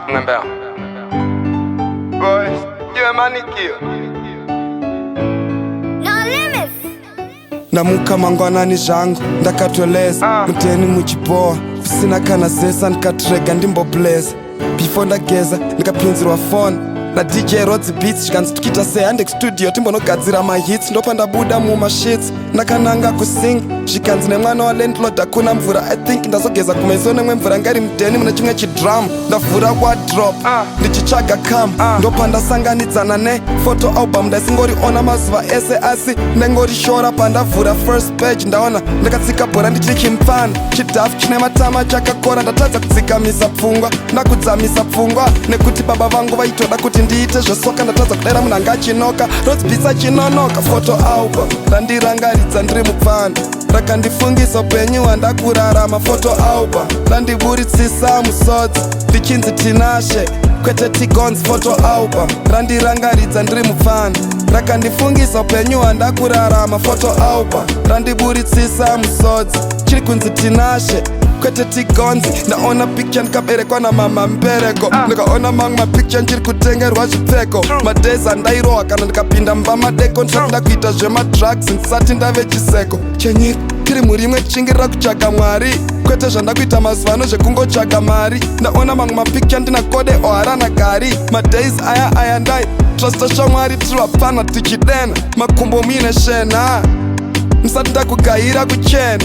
Ngembea. Boys, you manicure. Ndamuka mangwanani zvangu ndakatolazer Muden muchibhohwa kusina kana Zesa rega ndimboblazer before Ndageza Ndikapinzirwa phone naDj Rodzy Beats Zvikanzi tikuita hande kustudio timbonogadzira mahits Ndopandabuda mumasheets ndakananga kusink Zvikanzi nemwana walandlord Hakuna mvura I think ndazogeza kumeso mvura ngari Muden mune chimwe chidrum ndavhura wardrobe ndichitsvaga cam ndopandasanganidzana nefoto album ndaisingoriona mazuva ese asi ndangorishora pandavhura first page ndaona ndakatsika bhora ndichiri chimpfana chidhafu chine matama chakakora ndatadza kudzikamisa pfungwa ndakudzamisa pfungwa nekuti baba vangu vaitoda kuti ndiite zvesoka ndatadza kudara munhu anga achinoka Rodzy Beats achinonoka foto album randirangaridza ndiri mupfana rakandifungisa upenyu hwandakurarama foto album randiburitsisa musodzi ndichinzi tinashe kwete tigonzi foto album randirangaridza ndiri mupfana rakandifungisa upenyu hwandakurarama foto album randiburitsisa musodzi chiri kunzi tinashe kwete tigonzi ndaona picture ndikaberekwa namama mbereko ndikaona mamwe mapicture ndiri kutengerwa zvipfeko madays andairohwa kana ndikapinda mumba madeko ndisati ndakuita zvemadrugs ndisati ndave chiseko chenyika tiri mhuri imwe tichingirira kutsvaga mwari kwete zvandakuita mazuva ano zvekungotsvaga mari ndaona mamwe mapicture ndina kode oharana gari madays aya ndai trasta shamwari tiri vapfana tichidena makumbo muine shena musati ndakugayira kuchena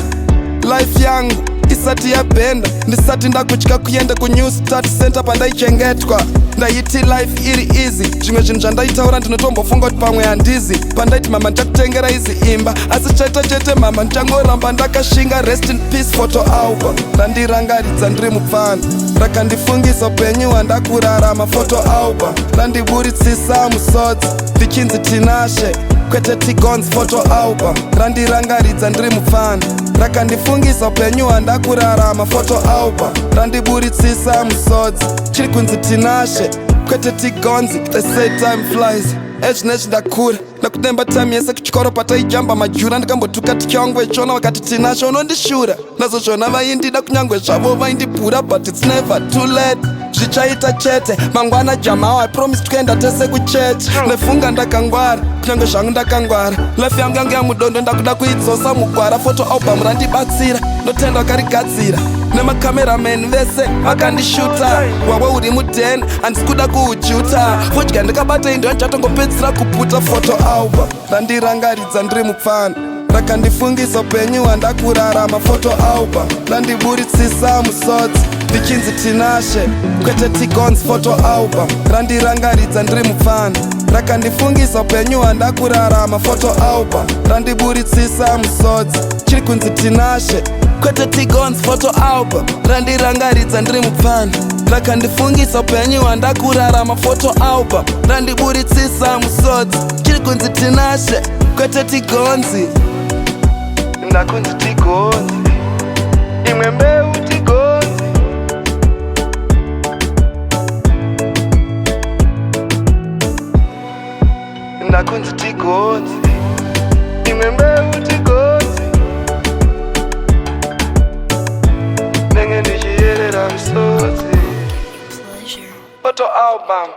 life yangu isati yabhenda ndisati ndakutya kuenda kunew start center pandaichengetwa ndaiti life iri easy zvimwe zvinhu zvandaitaura ndinotombofunga kuti pamwe handizi pandaiti mama ndichakutengera izi imba asi chaita chete mama ndichangoramba ndakashinga rest in peace photo album randirangaridza ndiri mupfana rakandifungisa upenyu hwandakurarama photo album randiburitsisa musodzi ndichinzi tinashe kwete tigonzi photo album randirangaridza ndiri mupfana rakandifungisa upenyu hwandakurarama photo album randiburitsisa musodzi chiri kunzi tinashe kwete tigonzi they say time flies ezvinezvi ndakura ndakutemba time yese kuchikoro pataijamba majura ndikambotuka tichangwechona vakati tinashe unondishura ndazozvona vaindida kunyangwe zvavo vaindibhura but it's never too late zvichaita chete mangwana Jamal I promise tikuenda tese kuchechi ndefunga ndakangwara kunyange zvangu ndakangwara life yangu yangu yamudondo ndakuda kuidzosa mugwara foto album randibatsira ndotenda vakarigadzira nemakameramani vese vakandishuta wawe uri Muden handisi kuda kuujuta fodya ndikabata indo yanchatongopedzisira kuputa foto album randirangaridza ndiri mupfana rakandifungisa upenyu hwandakurarama foto album randiburitsisa musodzi ndichinzi tinashe kwete tigonzi foto album randirangaridza ndiri mupfana rakandifungisa upenyu hwandakurarama foto album randiburitsisa musodzi chiri kunzi tinashe kwete tigonzi foto album randirangaridza ndiri mupfana rakandifungisa upenyu hwandakurarama foto album randiburitsisa musodzi chiri kunzi tinashe kwete tigonzi ndakunzi tigonzi imwe mbeu tigonzi ndakunzi tigonzi imwe mbeu tigonzi ndenge ndichiyerera misodzi photo album